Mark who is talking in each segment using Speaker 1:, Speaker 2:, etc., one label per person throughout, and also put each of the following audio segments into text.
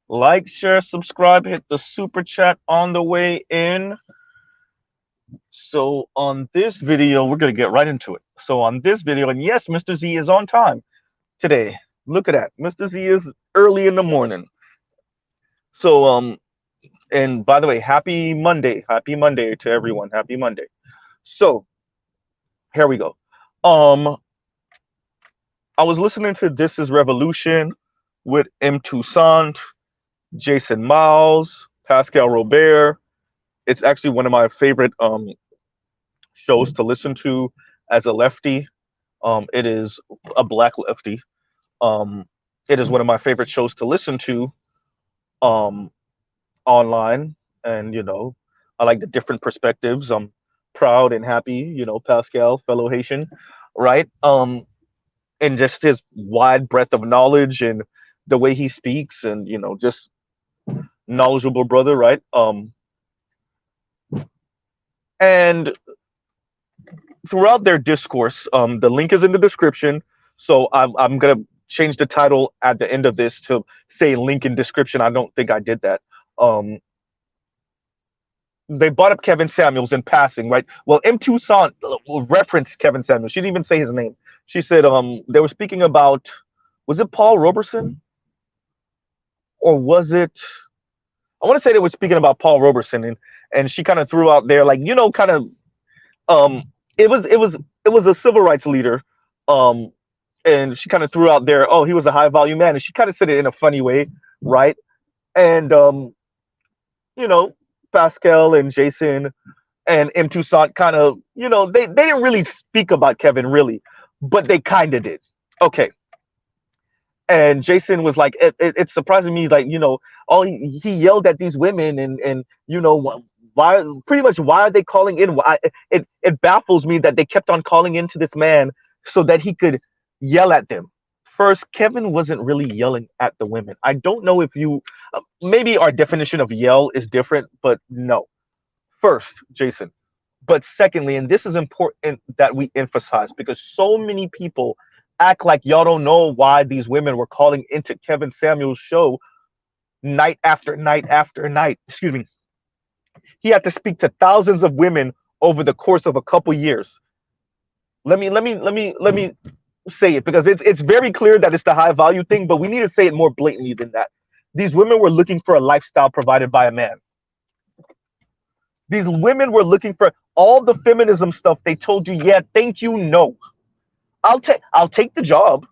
Speaker 1: Like, share, subscribe, hit the super chat on the way in. So on this video, we're gonna get right into it. So on this video, and yes, Mr. Z is on time today. Look at that. Mr. Z is early in the morning. So and by the way, happy Monday. Happy Monday to everyone. Happy Monday. So here we go. Um I was listening to This Is Revolution with M. Toussaint, Jason Miles, Pascal Robert. It's actually one of my favorite shows to listen to as a lefty. It is a black lefty. Um, it is one of my favorite shows to listen to um, online, and I like the different perspectives. I'm proud and happy, Pascal, fellow Haitian, right? And just his wide breadth of knowledge and the way he speaks, and just knowledgeable brother, right? And throughout their discourse, the link is in the description. So I'm gonna change the title at the end of this to say link in description. I don't think I did that. Um, they brought up Kevin Samuels in passing, right? Well, M. Toussaint referenced Kevin Samuels. She didn't even say his name. She said they were speaking about, was it Paul Robeson, or was it? I want to say they were speaking about Paul Robeson, and she kind of threw out there like kind of um it was a civil rights leader, um and she kind of threw out there, oh, he was a high value man, and she kind of said it in a funny way, right? And you know Pascal and Jason and M. Toussaint kind of, they didn't really speak about Kevin really, but they kind of did. Okay. And Jason was like, it's surprising me, like, oh, he yelled at these women, and why, pretty much, why are they calling in? Why, it baffles me that they kept on calling into this man so that he could yell at them. First, Kevin wasn't really yelling at the women. I don't know if you, maybe our definition of yell is different, but no. First, Jason. But secondly, and this is important that we emphasize, because so many people act like y'all don't know why these women were calling into Kevin Samuels' show night after night after night. Excuse me. He had to speak to thousands of women over the course of a couple years. Let me say it, because it's very clear that it's the high value thing, but we need to say it more blatantly than that. These women were looking for a lifestyle provided by a man. These women were looking for all the feminism stuff. They told you, yeah, thank you, no. I'll take the job.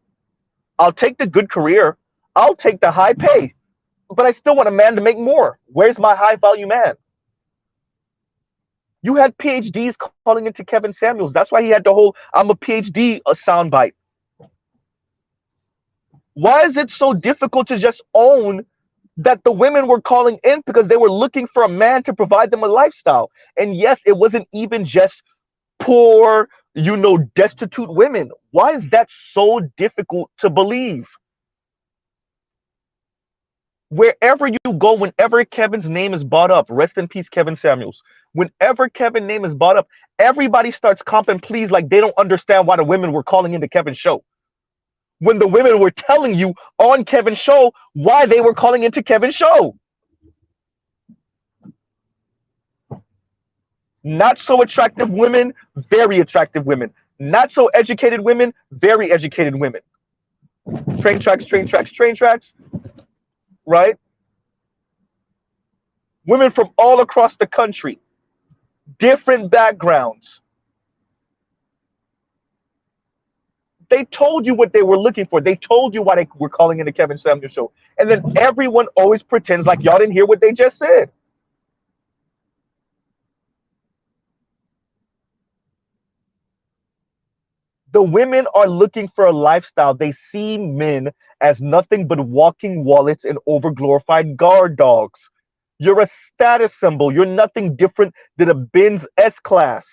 Speaker 1: I'll take the good career. I'll take the high pay. But I still want a man to make more. Where's my high value man? You had PhDs calling into Kevin Samuels. That's why he had the whole I'm a PhD soundbite. Why is it so difficult to just own that the women were calling in because they were looking for a man to provide them a lifestyle? And yes, it wasn't even just poor, destitute women. Why is that so difficult to believe? Wherever you go, whenever Kevin's name is brought up, rest in peace, Kevin Samuels. Whenever Kevin's name is brought up, everybody starts comping pleas like they don't understand why the women were calling into Kevin's show. When the women were telling you on Kevin's show why they were calling into Kevin's show. Not so attractive women, very attractive women. Not so educated women, very educated women. Train tracks, train tracks, train tracks. Right? Women from all across the country, different backgrounds. They told you what they were looking for. They told you why they were calling in the Kevin Samuels show. And then everyone always pretends like y'all didn't hear what they just said. The women are looking for a lifestyle. They see men as nothing but walking wallets and overglorified guard dogs. You're a status symbol. You're nothing different than a Benz S-Class.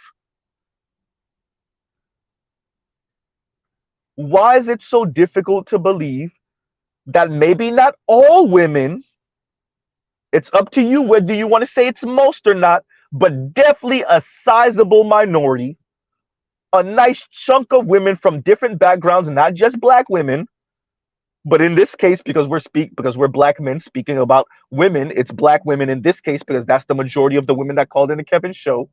Speaker 1: Why is it so difficult to believe that maybe not all women, it's up to you whether you want to say it's most or not, but definitely a sizable minority, a nice chunk of women from different backgrounds, not just black women, But in this case, because we're black men speaking about women, it's black women in this case because that's the majority of the women that called in the Kevin show.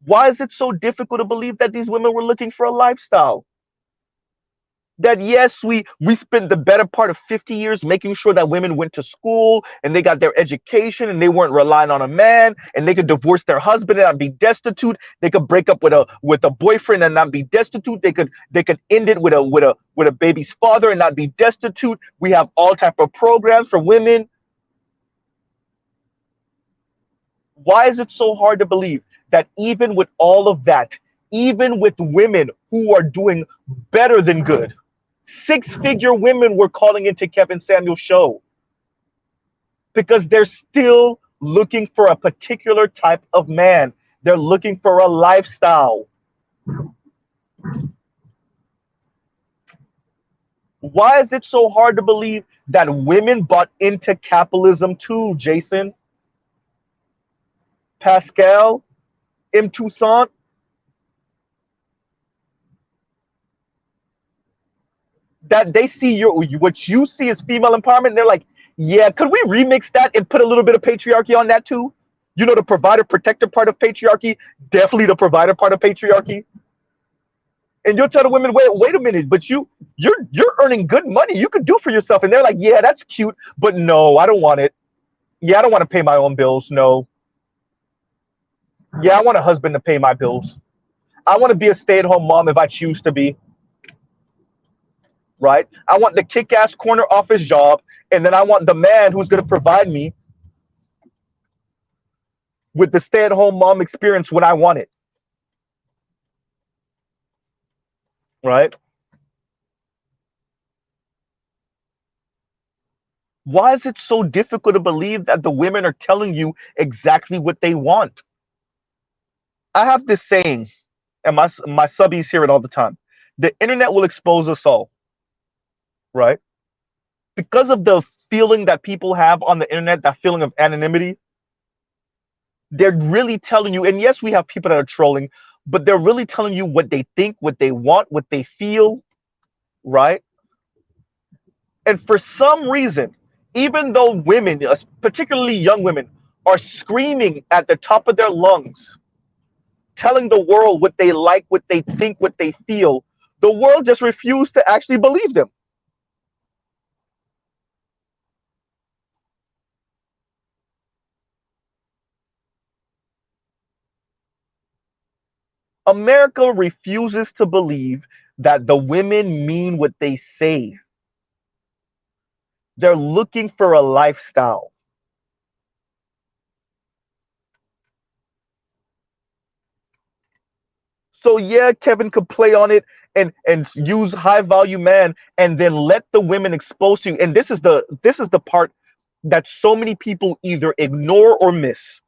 Speaker 1: Why is it so difficult to believe that these women were looking for a lifestyle? That yes, we spent the better part of 50 years making sure that women went to school and they got their education and they weren't relying on a man and they could divorce their husband and not be destitute. They could break up with a boyfriend and not be destitute. They could end it with a baby's father and not be destitute. We have all type of programs for women. Why is it so hard to believe that even with all of that, even with women who are doing better than good, six-figure women were calling into Kevin Samuel's show because they're still looking for a particular type of man. They're looking for a lifestyle. Why is it so hard to believe that women bought into capitalism too, Jason? Pascal, M. Toussaint? That they see what you see as female empowerment, and they're like, yeah, could we remix that and put a little bit of patriarchy on that too? You know, the provider protector part of patriarchy, definitely the provider part of patriarchy. And you'll tell the women, wait a minute, but you're earning good money. You could do for yourself. And they're like, yeah, that's cute, but no, I don't want it. Yeah, I don't want to pay my own bills. No. Yeah, I want a husband to pay my bills. I want to be a stay-at-home mom if I choose to be. Right? I want the kick-ass corner office job, and then I want the man who's going to provide me with the stay-at-home mom experience when I want it. Right? Why is it so difficult to believe that the women are telling you exactly what they want? I have this saying, and my subbies hear it all the time. The internet will expose us all. Right? Because of the feeling that people have on the internet, that feeling of anonymity, they're really telling you, and yes, we have people that are trolling, but they're really telling you what they think, what they want, what they feel, right? And for some reason, even though women, particularly young women, are screaming at the top of their lungs, telling the world what they like, what they think, what they feel, the world just refused to actually believe them. America refuses to believe that the women mean what they say. They're looking for a lifestyle. So yeah, Kevin could play on it and use high value man and then let the women expose to you. And this is the part that so many people either ignore or miss.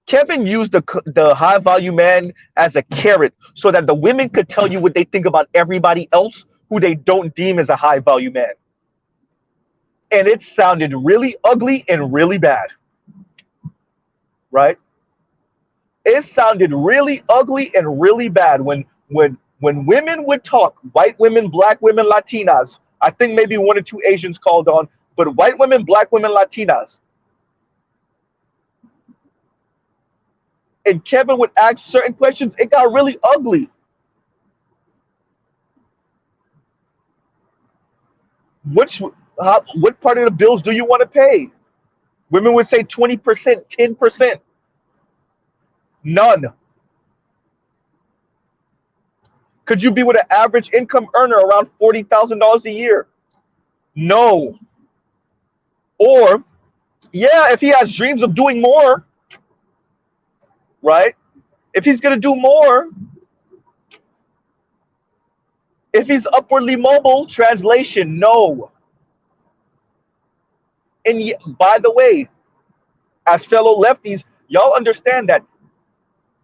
Speaker 1: Kevin used the high value man as a carrot so that the women could tell you what they think about everybody else who they don't deem as a high value man. And it sounded really ugly and really bad. Right? It sounded really ugly and really bad when women would talk, white women, black women, Latinas. I think maybe one or two Asians called on, but white women, black women, Latinas. And Kevin would ask certain questions. It got really ugly. What part of the bills do you want to pay? Women would say 20%, 10%. None. Could you be with an average income earner around $40,000 a year? No. Or, yeah, if he has dreams of doing more, right? If he's going to do more, if he's upwardly mobile, translation, no. And by the way, as fellow lefties, y'all understand that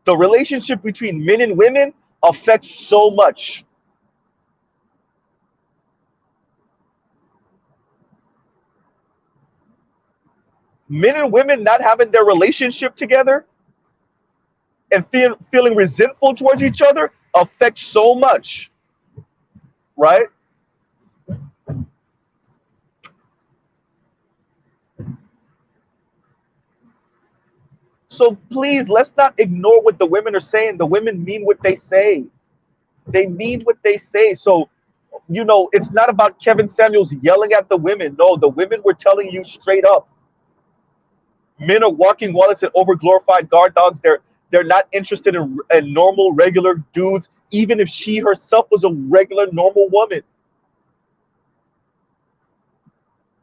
Speaker 1: the relationship between men and women affects so much. Men and women not having their relationship together and feeling resentful towards each other affects so much, right? So please, let's not ignore what the women are saying. The women mean what they say. They mean what they say. So, it's not about Kevin Samuels yelling at the women. No, the women were telling you straight up. Men are walking wallets and overglorified guard dogs. They're not interested in normal, regular dudes, even if she herself was a regular, normal woman.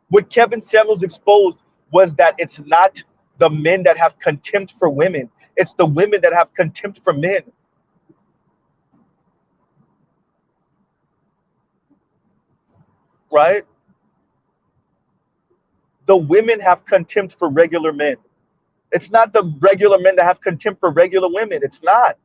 Speaker 1: What Kevin Samuels exposed was that it's not the men that have contempt for women. It's the women that have contempt for men. Right? The women have contempt for regular men. It's not the regular men that have contempt for regular women. It's not.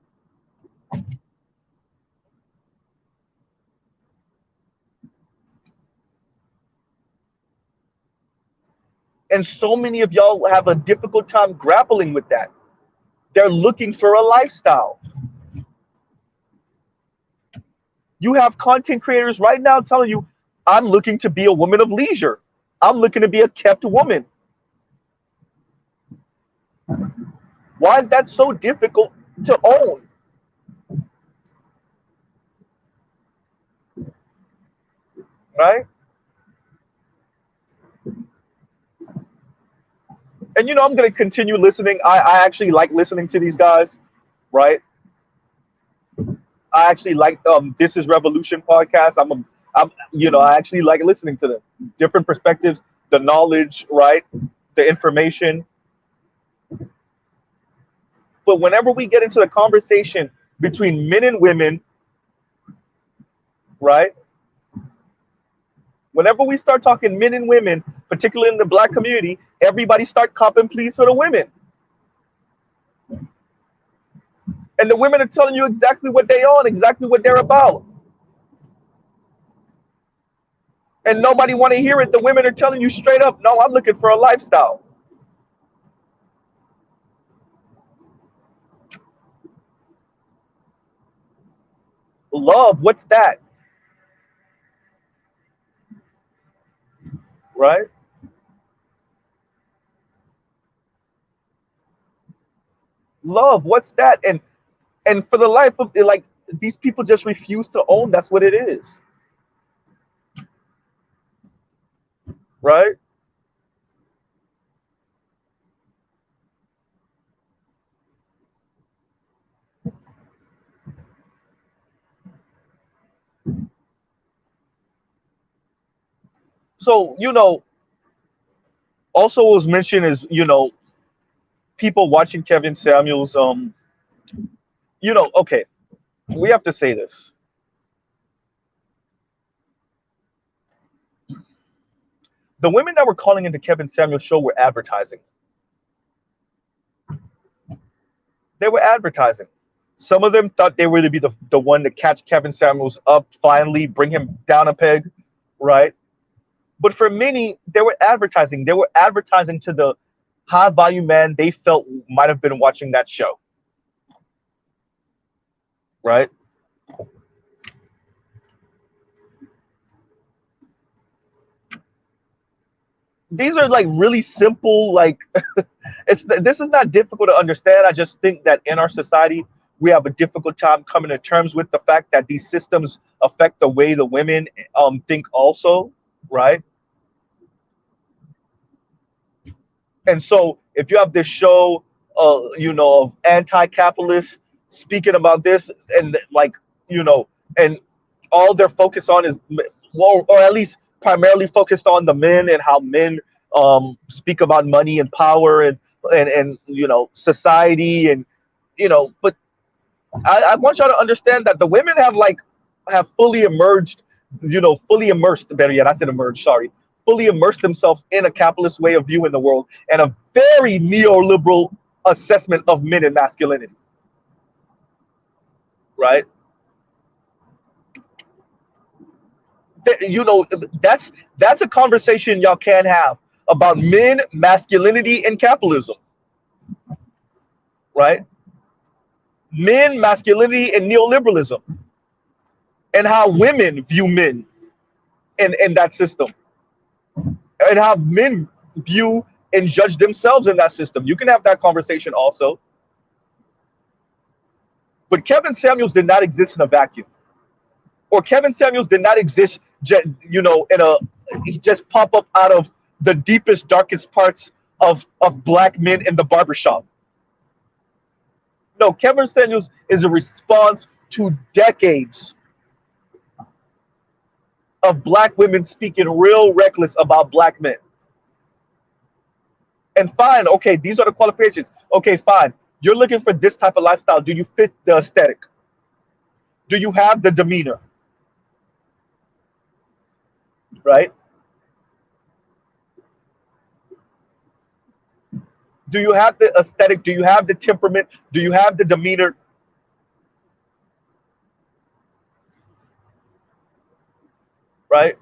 Speaker 1: And so many of y'all have a difficult time grappling with that. They're looking for a lifestyle. You have content creators right now telling you, I'm looking to be a woman of leisure. I'm looking to be a kept woman. Why is that so difficult to own? Right? And I'm going to continue listening. I actually like listening to these guys, right? I actually like This Is Revolution podcast. I actually like listening to them. Different perspectives, the knowledge, right? The information. But whenever we get into the conversation between men and women, right? Whenever we start talking men and women, particularly in the Black community, everybody start copping pleas for the women. And the women are telling you exactly what they on, exactly what they're about. And nobody want to hear it. The women are telling you straight up, no, I'm looking for a lifestyle. Love, what's that? Right? Love, what's that? And for the life of it, like, these people just refuse to own that's what it is. Right? So, also what was mentioned is, people watching Kevin Samuels, okay, we have to say this. The women that were calling into Kevin Samuels' show were advertising. They were advertising. Some of them thought they were to be the one to catch Kevin Samuels up, finally bring him down a peg, right? But for many, they were advertising. They were advertising to the high value man they felt might have been watching that show, right? These are like really simple, like this is not difficult to understand. I just think that in our society, we have a difficult time coming to terms with the fact that these systems affect the way the women think also, right? And so if you have this show, of anti-capitalists speaking about this, and like, and all they're focused on is, well, or at least primarily focused on the men and how men speak about money and power and society and but I want y'all to understand that the women have fully emerged, fully immersed, better yet, I said emerged, sorry, fully immersed themselves in a capitalist way of viewing the world and a very neoliberal assessment of men and masculinity, right? That's a conversation y'all can have about men, masculinity, and capitalism, right? Men, masculinity, and neoliberalism, and how women view men in that system, and how men view and judge themselves in that system. You can have that conversation also. But Kevin Samuels did not exist in a vacuum, or Kevin Samuels did not exist, you know, in a he just pop up out of the deepest, darkest parts of black men in the barbershop. No, Kevin Samuels is a response to decades of black women speaking real reckless about black men. And fine, okay, these are the qualifications. Okay, fine. You're looking for this type of lifestyle. Do you fit the aesthetic? Do you have the demeanor? Right? Do you have the aesthetic? Do you have the temperament? Do you have the demeanor? Right?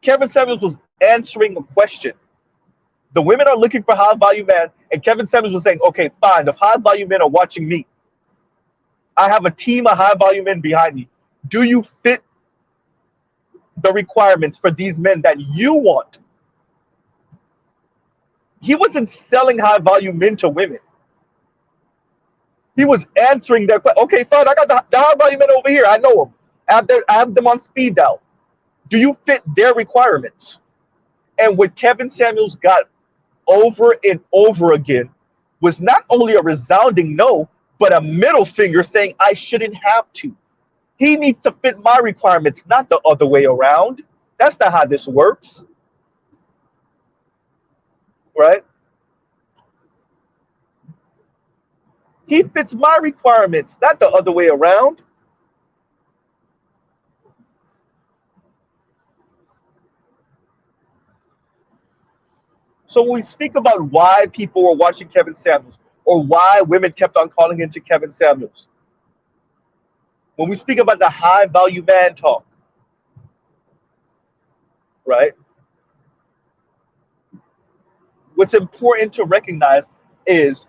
Speaker 1: Kevin Samuels was answering a question. The women are looking for high value men, and Kevin Samuels was saying, okay, fine, if high value men are watching me, I have a team of high value men behind me. Do you fit the requirements for these men that you want? He wasn't selling high value men to women. He was answering their question. Okay, fine, I got the high value men over here. I know them. I have them on speed dial. Do you fit their requirements? And what Kevin Samuels got over and over again was not only a resounding no, but a middle finger saying, I shouldn't have to. He needs to fit my requirements, not the other way around. That's not how this works. Right? He fits my requirements, not the other way around. So when we speak about why people were watching Kevin Samuels, or why women kept on calling into Kevin Samuels, when we speak about the high value man talk, right? What's important to recognize is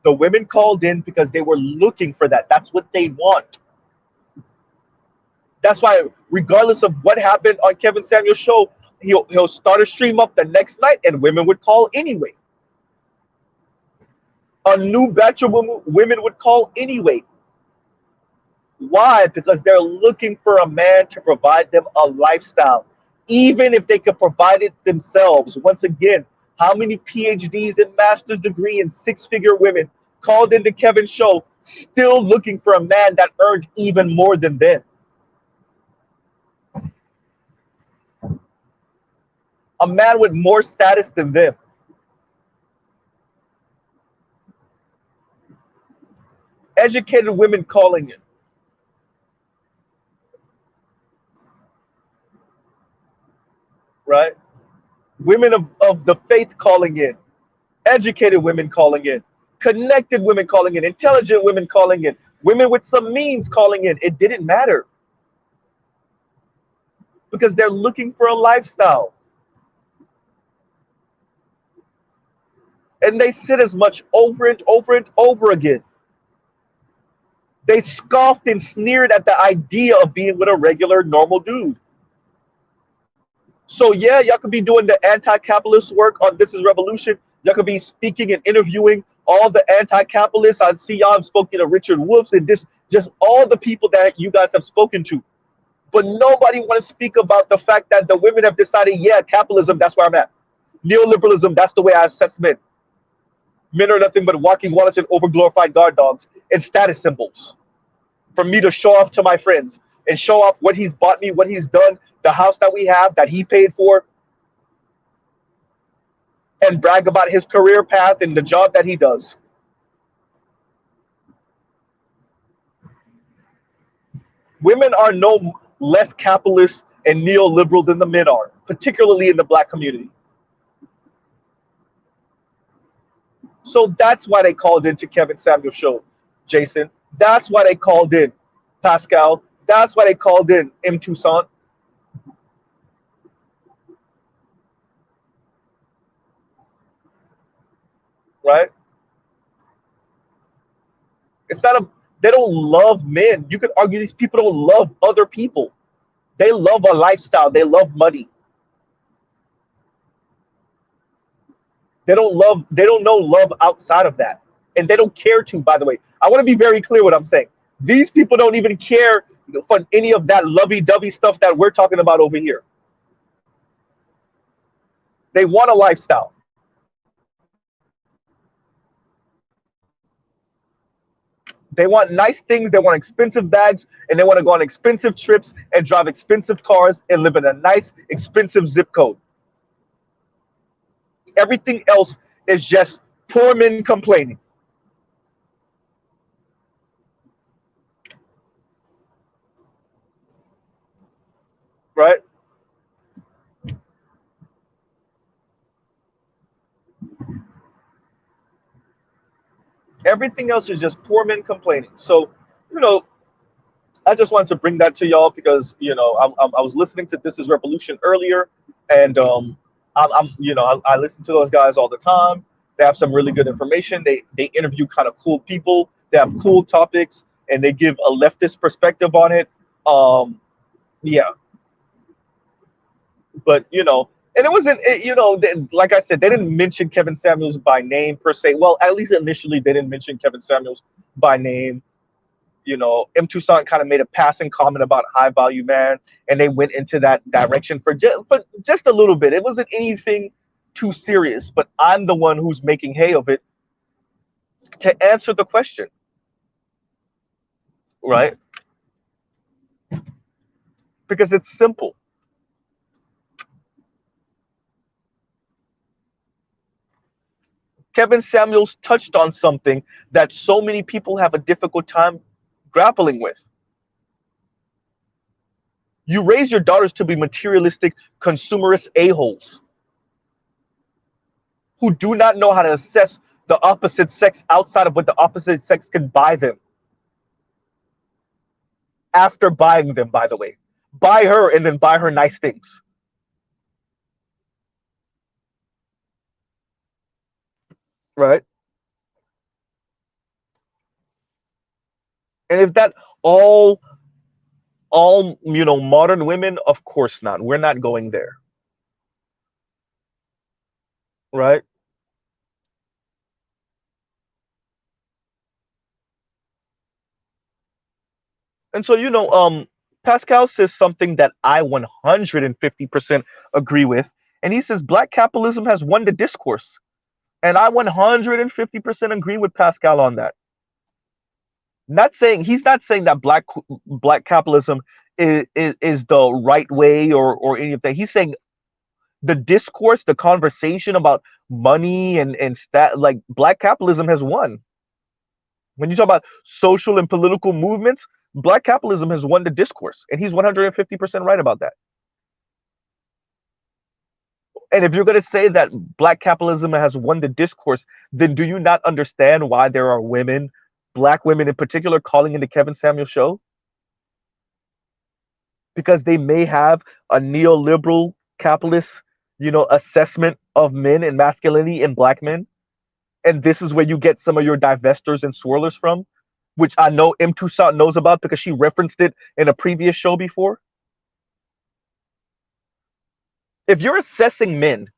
Speaker 1: the women called in because they were looking for that. That's what they want. That's why, regardless of what happened on Kevin Samuels' show, he'll start a stream up the next night and women would call anyway. A new batch of women would call anyway. Why? Because they're looking for a man to provide them a lifestyle, even if they could provide it themselves. Once again, how many PhDs and master's degree and six-figure women called into Kevin's show still looking for a man that earned even more than them? A man with more status than them. Educated women calling in. Right? Women of the faith calling in. Educated women calling in. Connected women calling in. Intelligent women calling in. Women with some means calling in. It didn't matter. Because they're looking for a lifestyle. And they said as much over and over and over again. They scoffed and sneered at the idea of being with a regular, normal dude. So yeah, y'all could be doing the anti-capitalist work on This Is Revolution. Y'all could be speaking and interviewing all the anti-capitalists. I see y'all have spoken to Richard Wolff and just all the people that you guys have spoken to. But nobody want to speak about the fact that the women have decided, yeah, capitalism, that's where I'm at. Neoliberalism, that's the way I assess men. Men are nothing but walking wallets and overglorified guard dogs and status symbols for me to show off to my friends and show off what he's bought me, what he's done, the house that we have that he paid for, and brag about his career path and the job that he does. Women are no less capitalist and neoliberal than the men are, particularly in the black community. So that's why they called into Kevin Samuels' show, Jason. That's why they called in Pascal. That's why they called in M. Toussaint. Right? It's not a, they don't love men. You could argue these people don't love other people. They love a lifestyle. They love money. They don't love. They don't know love outside of that, and they don't care to. By the way, I want to be very clear what I'm saying. These people don't even care for any of that lovey-dovey stuff that we're talking about over here. They want a lifestyle. They want nice things. They want expensive bags, and they want to go on expensive trips and drive expensive cars and live in a nice, expensive zip code. Everything else is just poor men complaining. Right? Everything else is just poor men complaining. So, you know, I just wanted to bring that to y'all because I was listening to This Is Revolution earlier, and I listen to those guys all the time. They have some really good information. They interview kind of cool people. They have cool topics, and they give a leftist perspective on it. Yeah, but and it wasn't like I said, they didn't mention Kevin Samuels by name per se. Well, at least initially they didn't mention Kevin Samuels by name. M. Toussaint kind of made a passing comment about High Value Man, and they went into that direction for just a little bit. It wasn't anything too serious, but I'm the one who's making hay of it to answer the question, right? Because it's simple. Kevin Samuels touched on something that so many people have a difficult time grappling with. You raise your daughters to be materialistic, consumerist a-holes who do not know how to assess the opposite sex outside of what the opposite sex can buy them. After buying them, by the way. Buy her and then buy her nice things. Right? And is that all modern women? Of course not. We're not going there. Right? And so, Pascal says something that I 150% agree with. And he says black capitalism has won the discourse. And I 150% agree with Pascal on that. He's not saying that black capitalism is the right way or any of that. He's saying the discourse, the conversation about money and like black capitalism has won. When you talk about social and political movements, black capitalism has won the discourse, and he's 150% right about that. And if you're going to say that black capitalism has won the discourse, then do you not understand why there are women, black women in particular, calling into Kevin Samuels' show? Because they may have a neoliberal capitalist, assessment of men and masculinity in black men. And this is where you get some of your divestors and swirlers from, which I know M. Toussaint knows about because she referenced it in a previous show before. If you're assessing men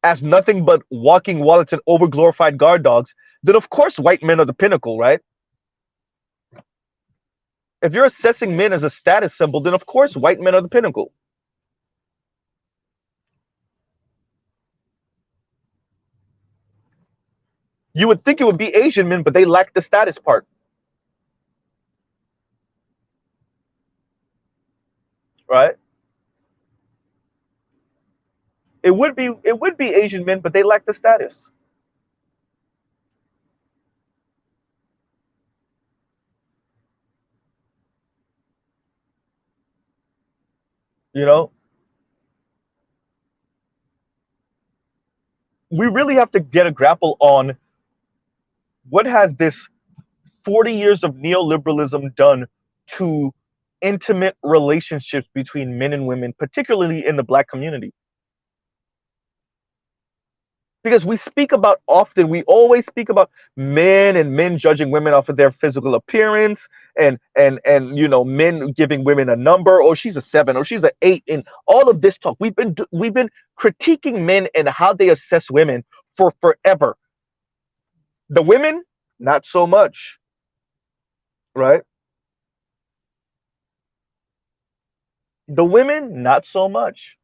Speaker 1: as nothing but walking wallets and overglorified guard dogs, then of course white men are the pinnacle, right? If you're assessing men as a status symbol, then of course white men are the pinnacle. You would think it would be Asian men, but they lack the status part. Right? It would be Asian men, but they lack the status. We really have to get a grapple on what has this 40 years of neoliberalism done to intimate relationships between men and women, particularly in the black community. Because we always speak about men judging women off of their physical appearance and men giving women a number, or she's a 7 or she's an 8, and all of this talk. We've been critiquing men and how they assess women for forever. The women, not so much, right? The women, not so much.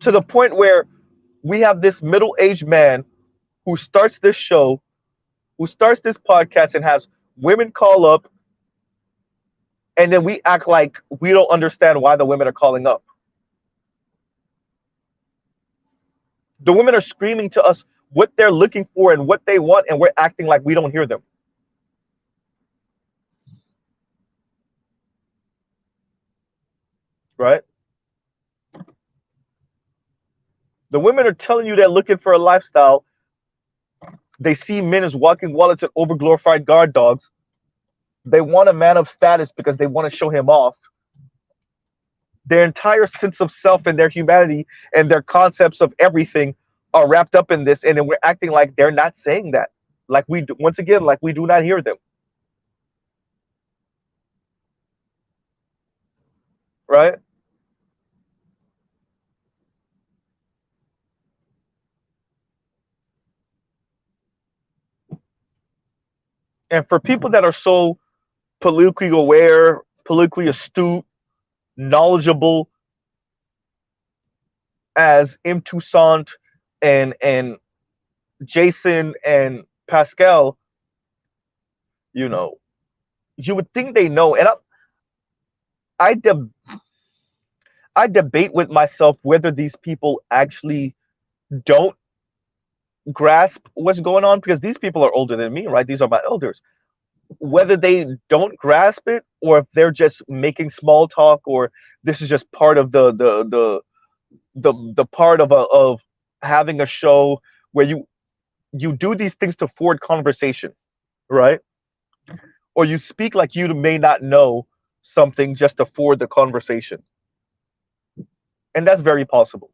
Speaker 1: To the point where we have this middle-aged man who starts this show, who starts this podcast and has women call up, and then we act like we don't understand why the women are calling up. The women are screaming to us what they're looking for and what they want, and we're acting like we don't hear them. Right? The women are telling you they're looking for a lifestyle. They see men as walking wallets and overglorified guard dogs. They want a man of status because they want to show him off. Their entire sense of self and their humanity and their concepts of everything are wrapped up in this, and then we're acting like they're not saying that. Like we do, once again, like we do not hear them. Right? And for people that are so politically aware, politically astute, knowledgeable as M. Toussaint and Jason and Pascal, you know, you would think they know. And I, de- I debate with myself whether these people actually don't grasp what's going on, because these people are older than me, right? These are my elders. Whether they don't grasp it, or if they're just making small talk, or this is just part of the part of having a show where you do these things to forward conversation, right? Or you speak like you may not know something just to forward the conversation, and that's very possible,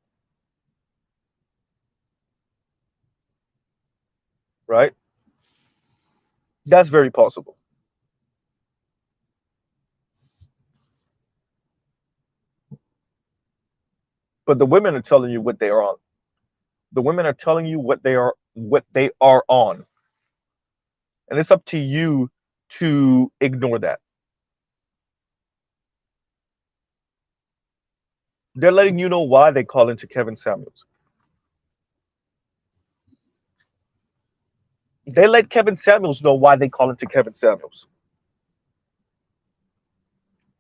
Speaker 1: right? That's very possible. But the women are telling you what they are on. The women are telling you what they are on, and it's up to you to ignore that. They're letting you know why they call into Kevin Samuels. They let Kevin Samuels know why they call into Kevin Samuels,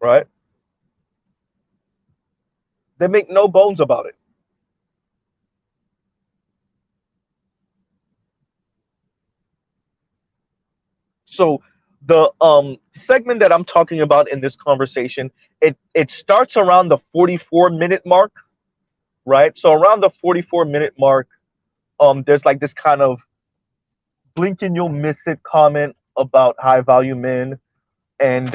Speaker 1: right? They make no bones about it. So the segment that I'm talking about in this conversation, it starts around the 44-minute mark, right? So around the 44-minute mark, there's like this kind of blink and you'll miss it comment about high value men, and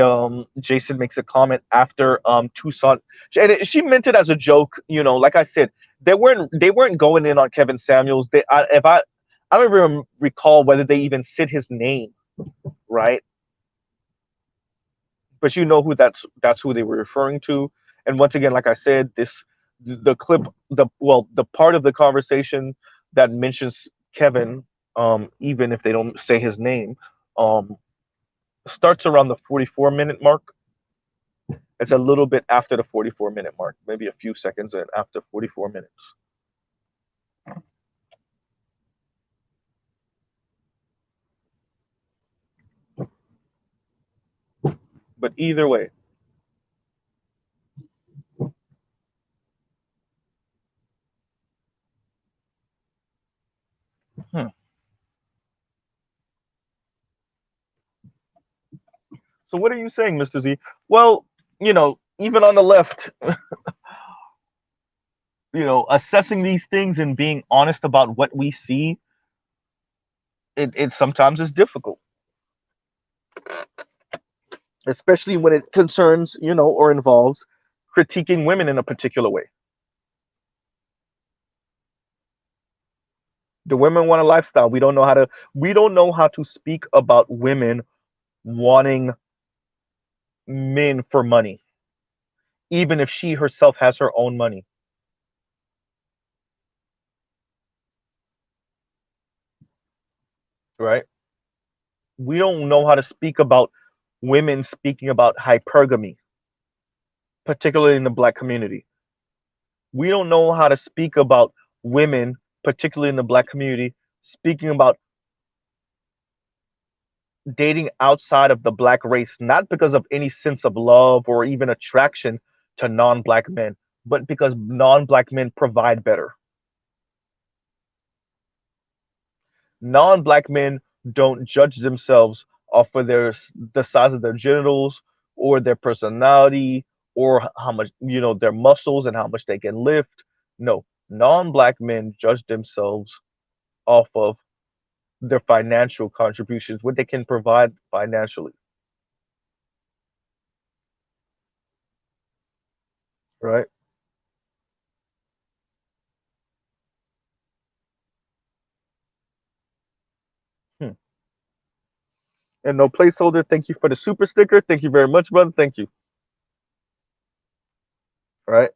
Speaker 1: Jason makes a comment after Toussaint, and she meant it as a joke, Like I said, they weren't going in on Kevin Samuels. If I don't even recall whether they even said his name, right? But you know who that's who they were referring to. And once again, like I said, the clip, the part of the conversation that mentions Kevin, even if they don't say his name, um, starts around the 44-minute mark. It's a little bit after the 44-minute mark, maybe a few seconds in after 44 minutes. But either way, hmm. So what are you saying, Mr. Z? Well, even on the left, assessing these things and being honest about what we see, it sometimes is difficult, especially when it concerns, or involves critiquing women in a particular way. The women want a lifestyle. We don't know how to speak about women wanting men for money, even if she herself has her own money. right? We don't know how to speak about women speaking about hypergamy, particularly in the black community. We don't know how to speak about women, particularly in the black community, speaking about dating outside of the black race, not because of any sense of love or even attraction to non black men, but because non black men provide better. Non black men don't judge themselves off of the size of their genitals or their personality or how much, their muscles and how much they can lift. No, non black men judge themselves off of their financial contributions, what they can provide financially, right? Hmm. And no placeholder. Thank you for the super sticker. Thank you very much, brother. Thank you. Right.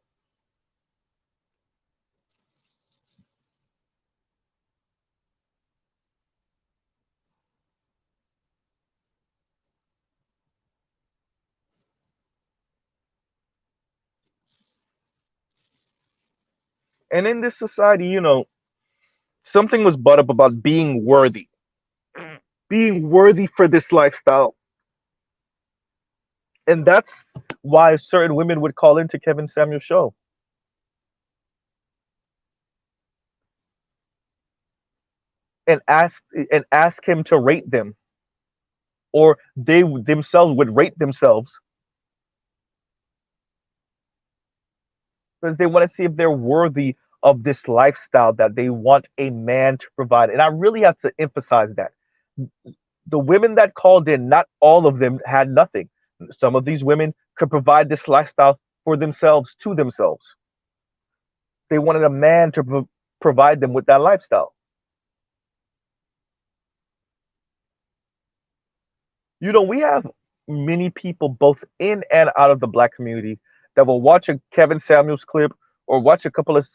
Speaker 1: And in this society, something was brought up about being worthy, being worthy for this lifestyle. And that's why certain women would call into Kevin Samuel's show and ask him to rate them, or they themselves would rate themselves because they want to see if they're worthy of this lifestyle that they want a man to provide. And I really have to emphasize that the women that called in, not all of them had nothing. Some of these women could provide this lifestyle for themselves, to themselves. They wanted a man to provide them with that lifestyle. We have many people both in and out of the black community that will watch a Kevin Samuels clip or watch a couple of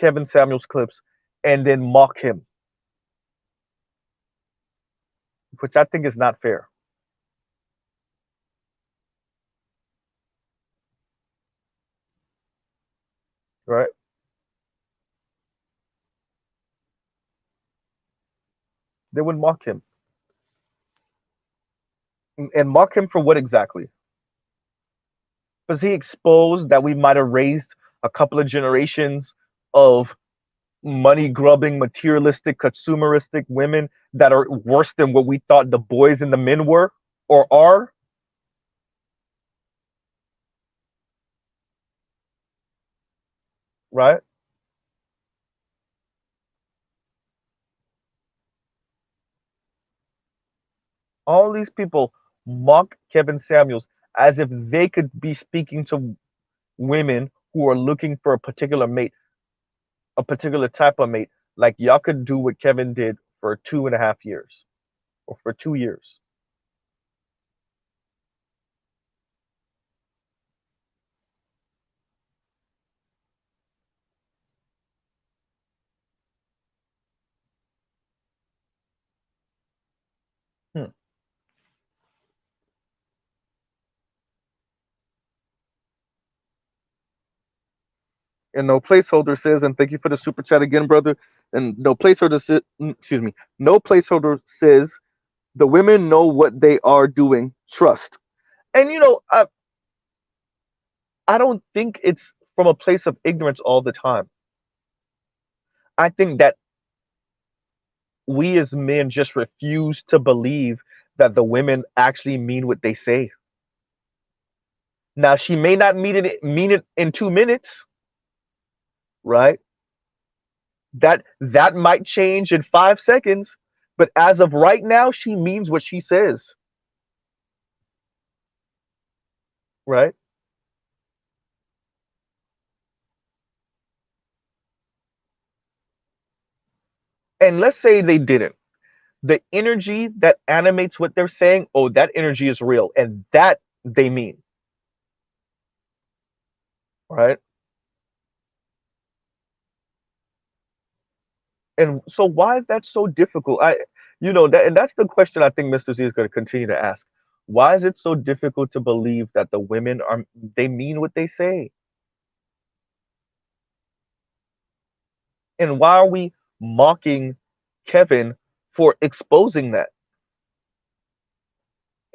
Speaker 1: Kevin Samuels clips and then mock him, which I think is not fair, right? They would mock him. And mock him for what exactly? Because he exposed that we might have raised a couple of generations of money grubbing, materialistic, consumeristic women that are worse than what we thought the boys and the men were or are, right? All these people mock Kevin Samuels as if they could be speaking to women who are looking for a particular mate, a particular type of mate. Like y'all could do what Kevin did for 2.5 years or for 2 years. Hmm. And no placeholder says, and thank you for the super chat again, brother. And no placeholder says, excuse me, no placeholder says the women know what they are doing. Trust. And I don't think it's from a place of ignorance all the time. I think that we as men just refuse to believe that the women actually mean what they say. Now she may not mean it in 2 minutes, right? That might change in 5 seconds, but as of right now, she means what she says, right? And let's say they didn't. The energy that animates what they're saying, oh, that energy is real, and that they mean, right? And so why is that so difficult? That, and that's the question I think Mr. Z is going to continue to ask. Why is it so difficult to believe that the women are they mean what they say? And why are we mocking Kevin for exposing that?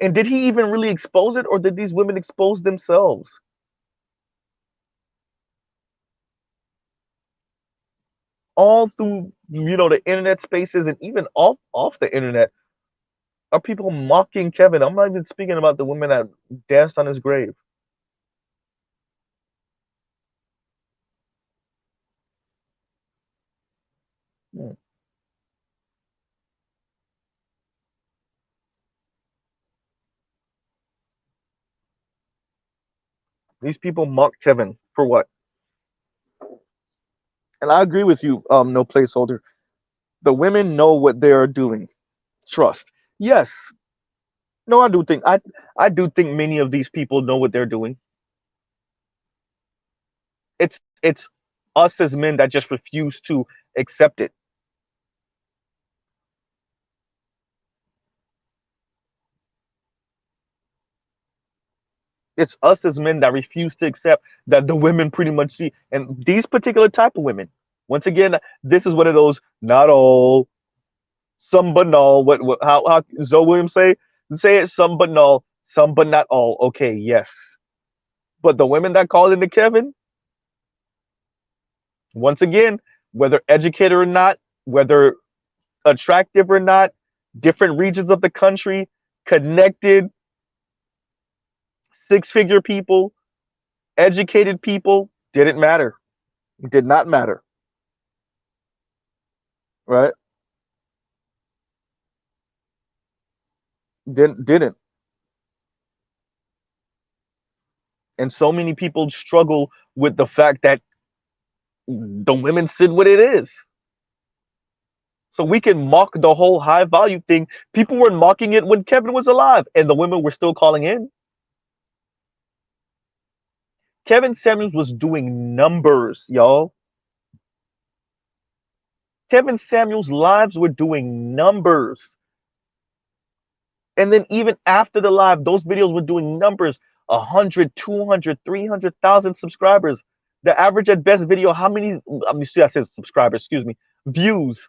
Speaker 1: And did he even really expose it, or did these women expose themselves? All through the internet spaces and even off the internet are people mocking Kevin. I'm not even speaking about the women that danced on his grave. Hmm. These people mock Kevin for what? And I agree with you, no placeholder. The women know what they are doing. Trust. Yes. No, I do think many of these people know what they're doing. It's us as men that just refuse to accept it. It's us as men that refuse to accept that the women pretty much see, and these particular type of women. Once again, this is one of those not all, some but all. What how Zoe Williams say it, some but all, some but not all. Okay, yes, but the women that call into Kevin, once again, whether educated or not, whether attractive or not, different regions of the country, connected, six-figure people, educated people, didn't matter. Did not matter, right? Didn't. And so many people struggle with the fact that the women said what it is. So we can mock the whole high value thing. People were mocking it when Kevin was alive, and the women were still calling in. Kevin Samuels was doing numbers, y'all. Kevin Samuels' lives were doing numbers. And then even after the live, those videos were doing numbers 100, 200, 300,000 subscribers. The average at best video, how many? I said subscribers, excuse me, views.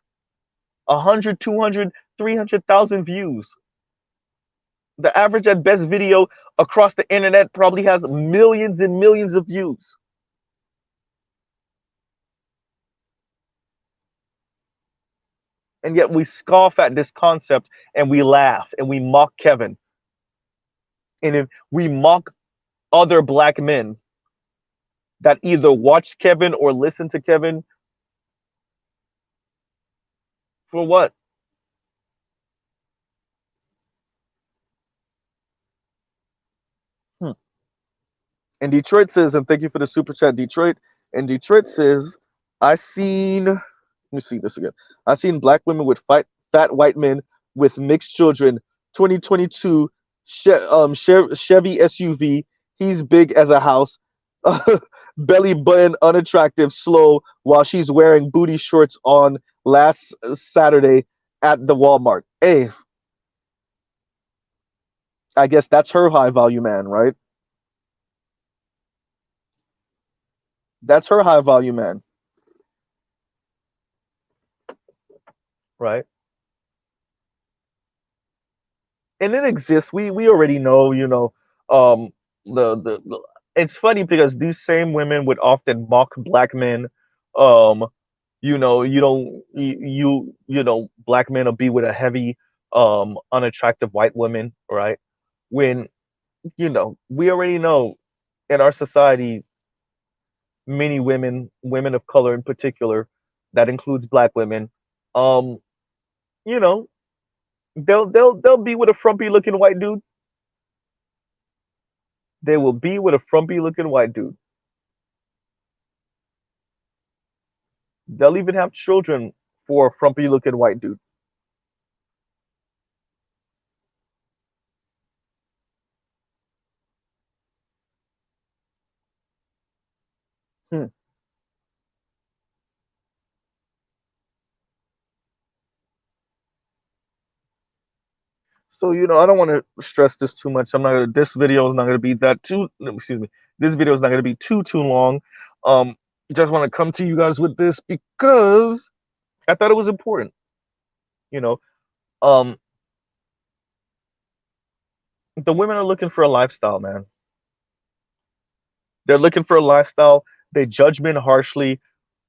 Speaker 1: 100, 200, 300,000 views. The average at best video across the internet probably has millions and millions of views. And yet we scoff at this concept and we laugh and we mock Kevin. And if we mock other black men that either watch Kevin or listen to Kevin, for what? Hmm. And Detroit says, and thank you for the super chat, Detroit. And Detroit says, I seen, let me see this again. I seen black women with fat white men with mixed children. 2022 Chevy SUV. He's big as a house. Belly button unattractive, slow while she's wearing booty shorts on last Saturday at the Walmart. Hey, I guess that's her high value man, right? That's her high value man, right? And it exists. We already know, um, the it's funny because these same women would often mock black men. Um, you don't black men will be with a heavy, unattractive white woman, right? When we already know in our society, many women of color in particular, that includes black women, um, you know, they'll be with a frumpy looking white dude. They will be with a frumpy looking white dude. They'll even have children for a frumpy looking white dude. Hmm. So, I don't want to stress this too much. This video is not gonna be that too. No, excuse me. This video is not gonna be too long. Um, just want to come to you guys with this because I thought it was important. You know, um, the women are looking for a lifestyle, man. They're looking for a lifestyle. They judge men harshly,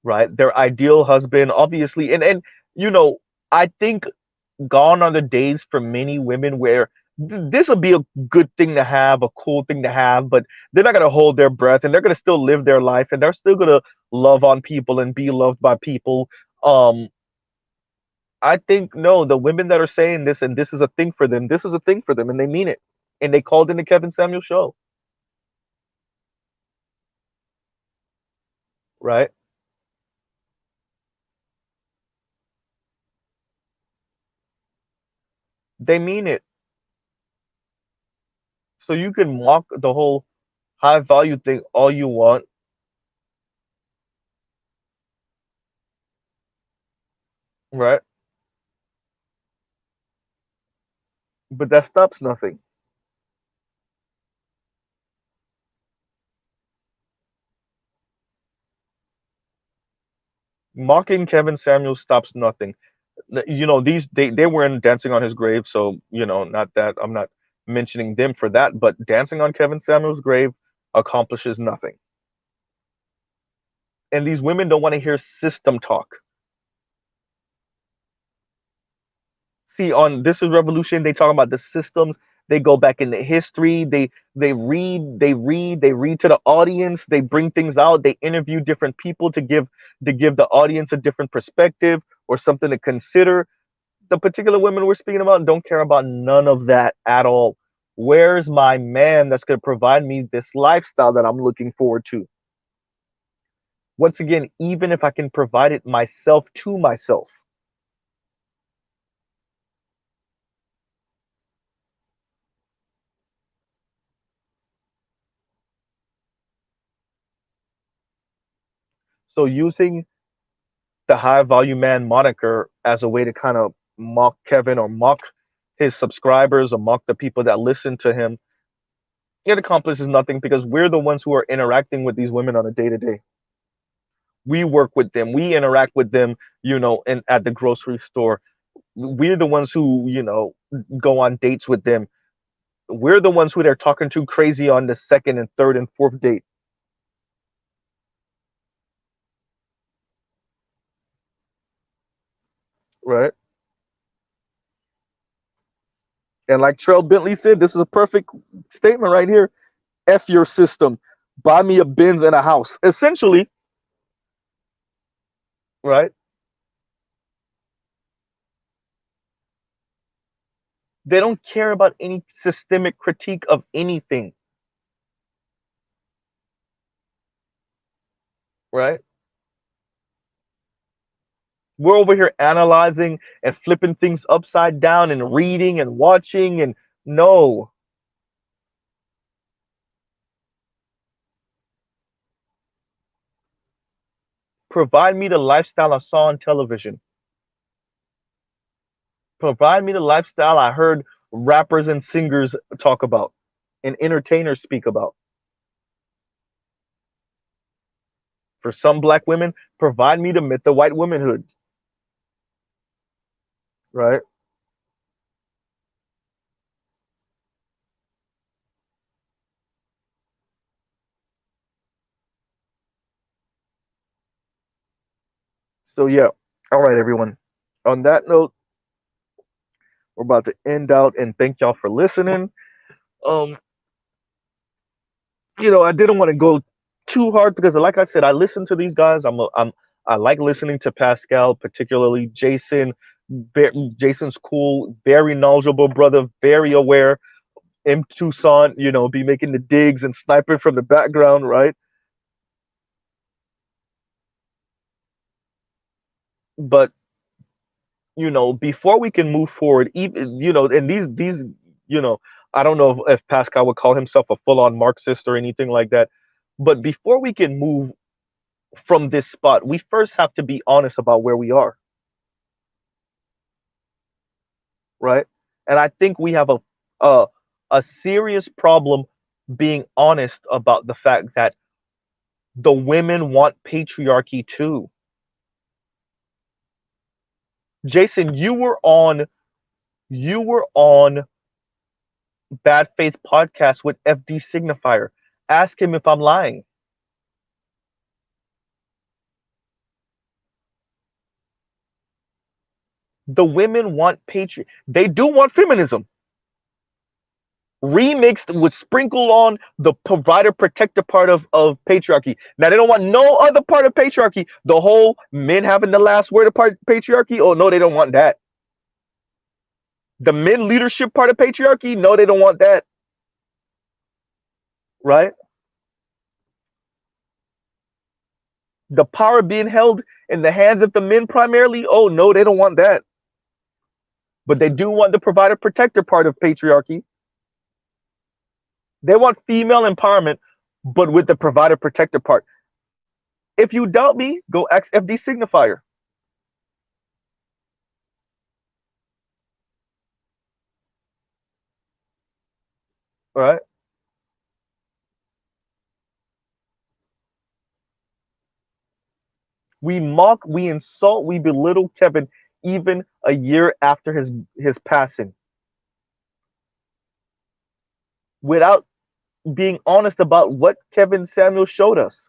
Speaker 1: right? Their ideal husband, obviously, and I think gone are the days for many women where this will be a good thing to have, a cool thing to have, but they're not gonna hold their breath and they're gonna still live their life and they're still gonna love on people and be loved by people. Um, I think no, the women that are saying this and this is a thing for them, this is a thing for them, and they mean it. And they called in the Kevin Samuel show, right? They mean it. So you can mock the whole high value thing all you want, right? But that stops nothing. Mocking Kevin Samuel stops nothing. These they weren't dancing on his grave, so not that I'm not mentioning them for that, but dancing on Kevin Samuel's grave accomplishes nothing. And these women don't want to hear system talk. See, on This Is Revolution, they talk about the systems. They go back into history. They read to the audience. They bring things out. They interview different people to give the audience a different perspective or something to consider. The particular women we're speaking about don't care about none of that at all. Where's my man that's going to provide me this lifestyle that I'm looking forward to? Once again, even if I can provide it myself to myself. So using the high value man moniker as a way to kind of mock Kevin or mock his subscribers or mock the people that listen to him, it accomplishes nothing because we're the ones who are interacting with these women on a day to day. We work with them, we interact with them, at the grocery store. We're the ones who, go on dates with them. We're the ones who they're talking to crazy on the second and third and fourth date, right? And like Trell Bentley said, this is a perfect statement right here. F your system. Buy me a Benz and a house. Essentially, right? They don't care about any systemic critique of anything, right? We're over here analyzing and flipping things upside down and reading and watching and no, provide me the lifestyle I saw on television. Provide me the lifestyle I heard rappers and singers talk about and entertainers speak about. For some black women, provide me the myth of white womanhood, right? So yeah. All right, everyone. On that note, we're about to end out and thank y'all for listening. Um, I didn't want to go too hard because, like I said, I listen to these guys. I like listening to Pascal, particularly Jason. Jason's cool, very knowledgeable brother, very aware. M Tucson, be making the digs and sniping from the background, right? But before we can move forward, even and these, you know, I don't know if Pascal would call himself a full-on Marxist or anything like that. But before we can move from this spot, we first have to be honest about where we are, right? And I think we have a a serious problem being honest about the fact that the women want patriarchy too. Jason, you were on Bad Faith podcast with FD Signifier. Ask him if I'm lying. The women want they do want feminism. Remixed with sprinkle on the provider protector part of patriarchy. Now they don't want no other part of patriarchy. The whole men having the last word of patriarchy. Oh no, they don't want that. The men leadership part of patriarchy. No, they don't want that. Right? The power being held in the hands of the men primarily. Oh no, they don't want that. But they do want the provider protector part of patriarchy. They want female empowerment, but with the provider protector part. If you doubt me, go ask FD Signifier. All right. We mock, we insult, we belittle Kevin even a year after his passing, without being honest about what Kevin Samuel showed us.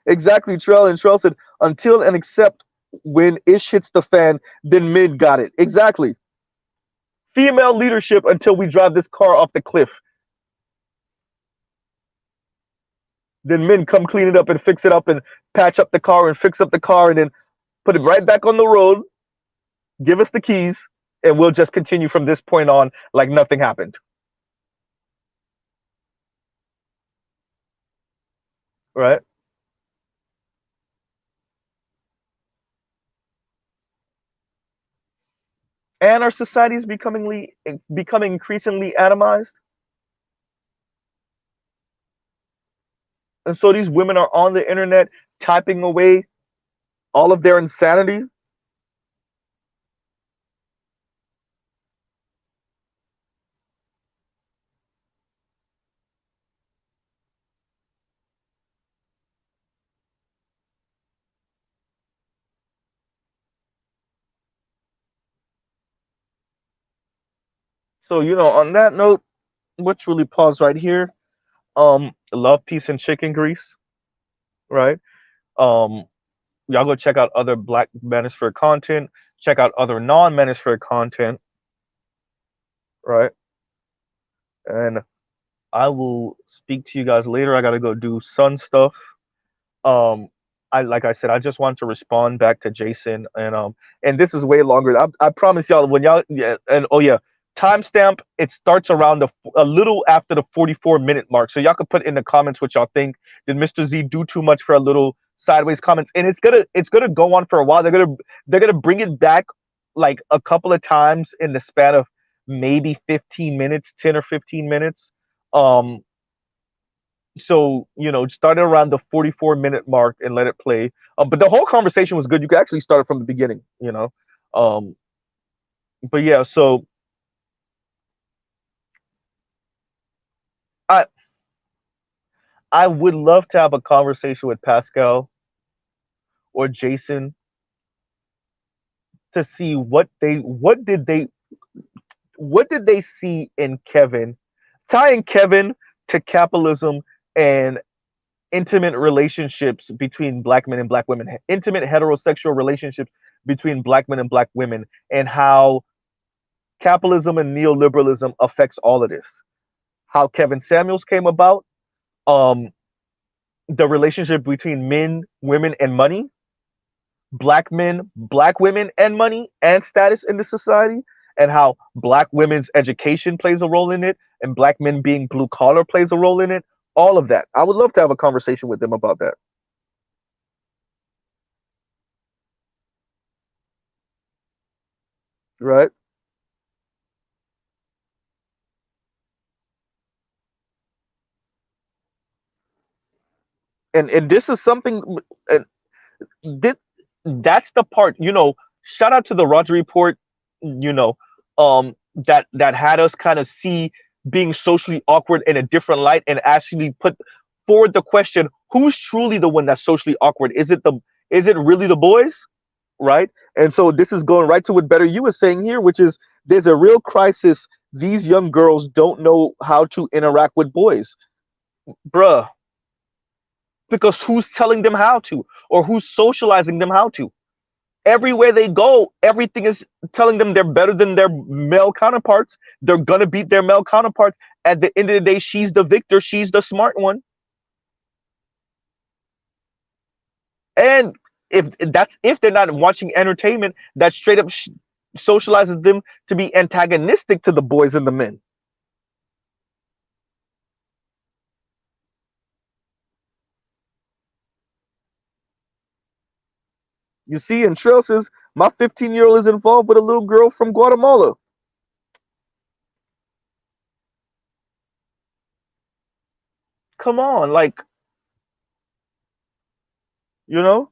Speaker 1: Exactly, Trell. And Trell said, until and except when ish hits the fan, then mid got it. Exactly. Female leadership until we drive this car off the cliff. Then men come clean it up and fix it up and patch up the car and fix up the car and then put it right back on the road, give us the keys, and we'll just continue from this point on like nothing happened. Right? And our society is becoming increasingly atomized. And so these women are on the internet typing away all of their insanity. So, on that note, let's really pause right here. Love, peace, and chicken grease, right? Um, y'all go check out other Black Manosphere content. Check out other non-Manosphere content, right? And I will speak to you guys later. I gotta go do sun stuff. Um, I like I said, I just want to respond back to Jason, and this is way longer. I promise y'all when y'all and oh yeah, timestamp. It starts around a little after the 44-minute mark, so y'all can put in the comments what y'all think. Did Mr. Z do too much for a little sideways comments? And it's gonna go on for a while. They're gonna bring it back like a couple of times in the span of maybe 15 minutes, 10 or 15 minutes. Um, so start it around the 44-minute mark and let it play, but the whole conversation was good. You could actually start it from the beginning. um but yeah, so i I would love to have a conversation with Pascal or Jason to see what did they see in Kevin, tying Kevin to capitalism and intimate relationships between black men and black women, intimate heterosexual relationships between black men and black women, and how capitalism and neoliberalism affects all of this. How Kevin Samuels came about, um, the relationship between men, women, and money, black men, black women, and money and status in the society, and how black women's education plays a role in it, and black men being blue collar plays a role in it. All of that. I would love to have a conversation with them about that. Right? And this is something, and this, that's the part, shout out to the Roger Report, you know, that had us kind of see being socially awkward in a different light, and actually put forward the question, who's truly the one that's socially awkward? Is it really the boys? Right? And so this is going right to what Better You was saying here, which is there's a real crisis. These young girls don't know how to interact with boys. Bruh, because who's telling them how to, or who's socializing them how to? Everywhere they go, everything is telling them they're better than their male counterparts. They're gonna beat their male counterparts. At the end of the day, she's the victor. She's the smart one. And if they're not watching entertainment that straight up socializes them to be antagonistic to the boys and the men. You see, and Trail says, my 15-year-old is involved with a little girl from Guatemala. Come on, like, you know?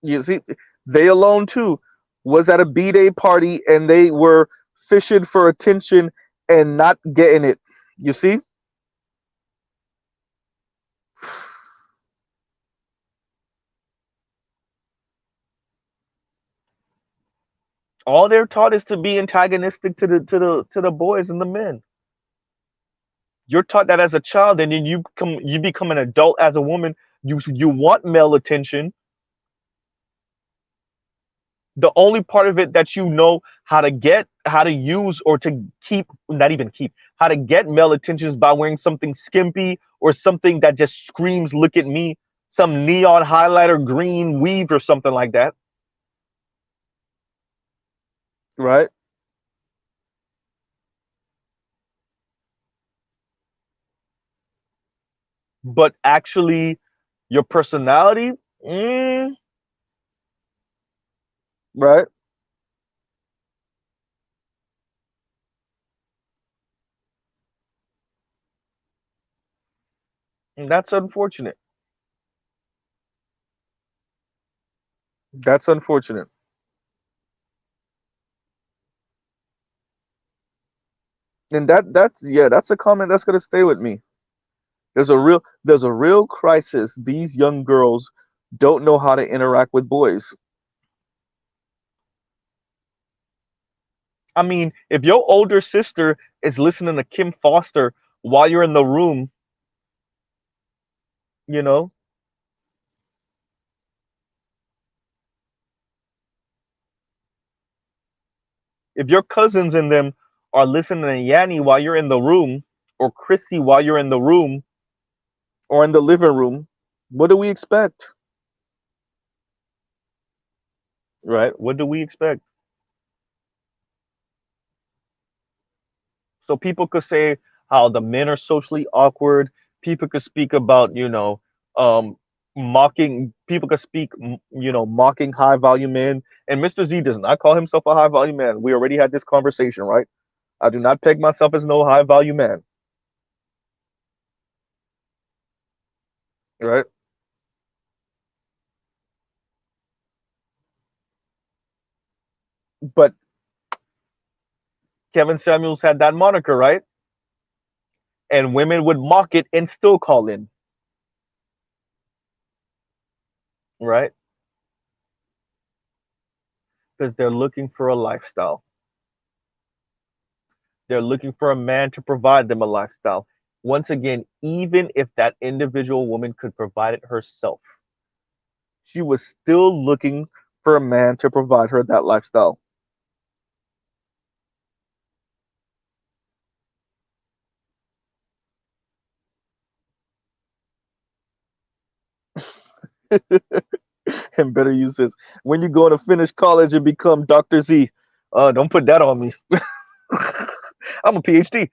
Speaker 1: You see, they alone too was at a B-Day party and they were fishing for attention and not getting it. You see? All they're taught is to be antagonistic to the boys and the men. You're taught that as a child, and then you become an adult as a woman. You want male attention. The only part of it that you know how to get, how to use, or to keep, not even keep, how to get male attention is by wearing something skimpy or something that just screams, look at me, some neon highlighter, green weave, or something like that. Right? But actually, your personality, mm, right? And that's unfortunate. That's unfortunate. And that's, yeah, that's a comment that's gonna stay with me. There's a real crisis. These young girls don't know how to interact with boys. I mean, if your older sister is listening to Kim Foster while you're in the room, you know, if your cousins and them are listening to Yanni while you're in the room, or Chrissy while you're in the room or in the living room, what do we expect? Right? What do we expect? So people could say how the men are socially awkward. People could speak about, um, mocking. People could speak, mocking high value men. And Mr. Z does not call himself a high value man. We already had this conversation, right? I do not peg myself as no high value man, right? But Kevin Samuels had that moniker, right? And women would mock it and still call in, right? Because they're looking for a lifestyle. They're looking for a man to provide them a lifestyle. Once again, even if that individual woman could provide it herself, she was still looking for a man to provide her that lifestyle. And Better use this. When you go to finish college and become Dr. Z, don't put that on me. I'm a PhD.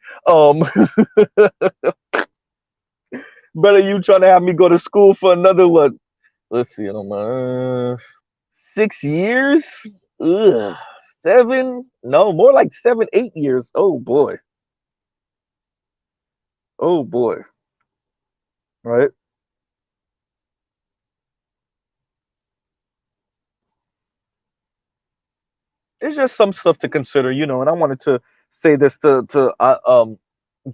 Speaker 1: Better you trying to have me go to school for another what? Let's see, I don't know, 6 years. Ugh, 7, no, more like 7, 8 years. Oh boy. Oh boy. Right. It's just some stuff to consider, and I wanted to say this to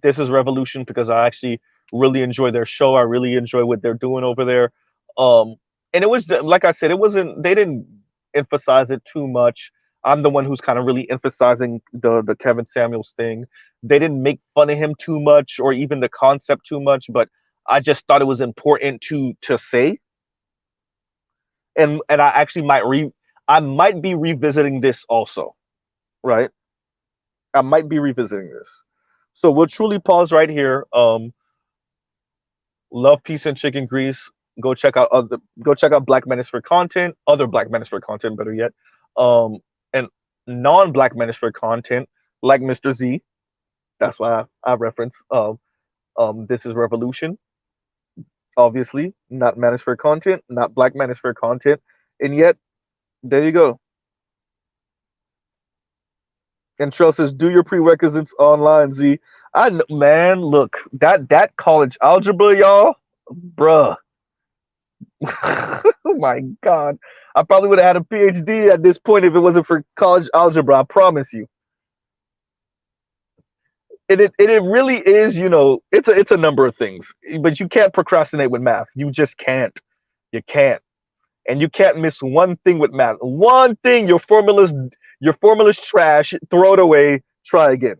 Speaker 1: this is Revolution because I actually really enjoy their show. I really enjoy what they're doing over there. Um, and it was like I said, it wasn't they didn't emphasize it too much. I'm the one who's kind of really emphasizing the Kevin Samuels thing. They didn't make fun of him too much or even the concept too much, but I just thought it was important to say. And I actually I might be revisiting this also, right? I might be revisiting this. So we'll truly pause right here. Love, peace, and chicken grease. Go check out Black Manosphere content, other Black Manosphere content, better yet. Um, and non-Black Manosphere content like Mr. Z. That's why I reference. This is Revolution. Obviously, not Manosphere content, not Black Manosphere content, and yet there you go. And Trell says, "Do your prerequisites online, Z." Man, look, that college algebra, y'all, bruh. Oh my God, I probably would have had a PhD at this point if it wasn't for college algebra. I promise you. It really is, it's a number of things, but you can't procrastinate with math. You just can't. You can't, and you can't miss one thing with math. One thing, your formula's trash. Throw it away. Try again.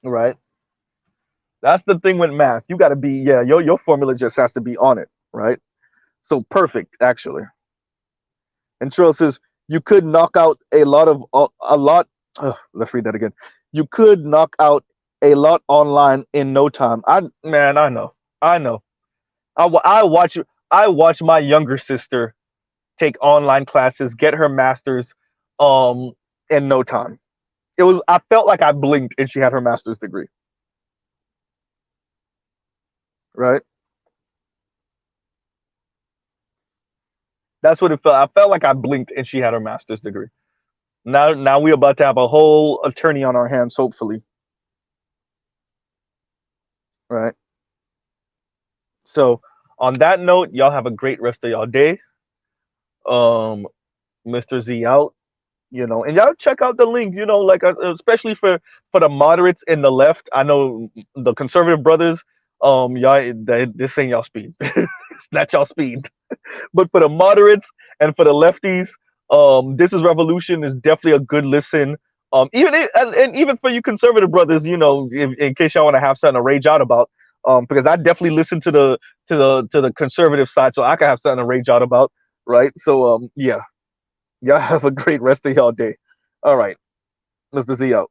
Speaker 1: Right. That's the thing with math. You got to be, yeah, your formula just has to be on it, right? So perfect, actually. And Trill says you could knock out a lot. Let's read that again. You could knock out a lot online in no time. I know, I know. I watch my younger sister take online classes, get her master's, um, in no time. I felt like I blinked and she had her master's degree, right? That's what it felt. I felt like I blinked and she had her master's degree. Now we're about to have a whole attorney on our hands, hopefully, right? So on that note, y'all have a great rest of y'all day. Um, Mr. Z out, and y'all check out the link, like especially for the moderates in the left. I know the conservative brothers, y'all, this ain't y'all speed. It's not y'all speed. But for the moderates and for the lefties, this is Revolution is definitely a good listen. And even for you conservative brothers, in case y'all want to have something to rage out about, because I definitely listen to the conservative side, so I can have something to rage out about, right? So yeah, y'all have a great rest of y'all day. All right, Mr. Z out.